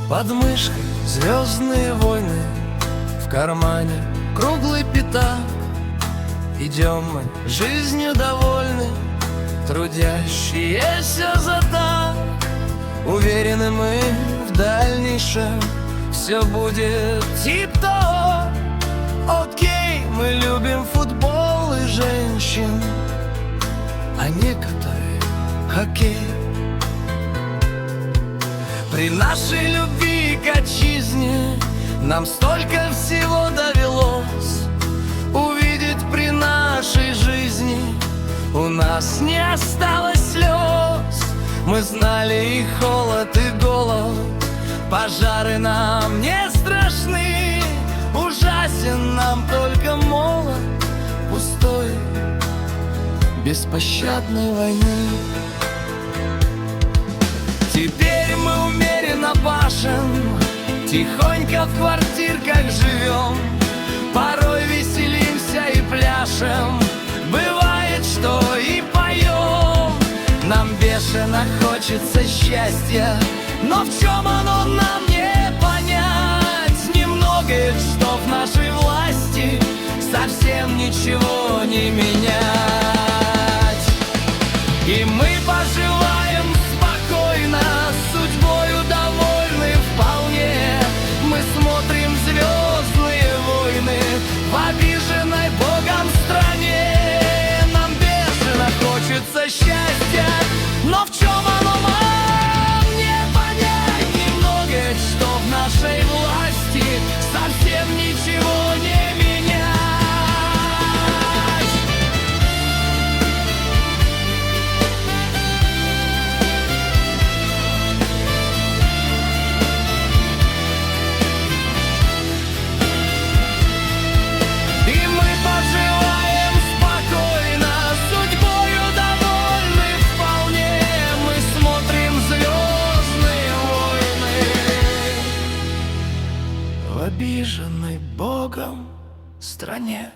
Под мышкой «Звездные войны», в кармане круглый пятак. Идем мы жизнью довольны, трудящиеся за так. Уверены мы в дальнейшем, все будет тип-топ. Окей, мы любим футбол и женщин, а некоторые хоккей. При нашей любви к отчизне нам столько всего довелось увидеть при нашей жизни. У нас не осталось слез. Мы знали и холод, и голод. Пожары нам не страшны. Ужасен нам только молот пустой, беспощадной войны. Теперь мы умеренно пашем, тихонько в квартирках живем. Порой веселимся и пляшем, бывает, что и поем. Нам бешено хочется счастья, но в чем оно нам не понять. Немного, что в нашей власти, совсем ничего не менять. И мы поживаем спокойно, судьбою довольны вполне. Мы смотрим «Звездные войны» в обиженной Богом стране. Нам бешено хочется счастья, но в чем оно нам не понять. Немного, что в нашей власти, совсем ничего не менять. И мы поживаем спокойно, судьбою довольны вполне. Мы смотрим «Звездные войны» в обиженной Богом стране.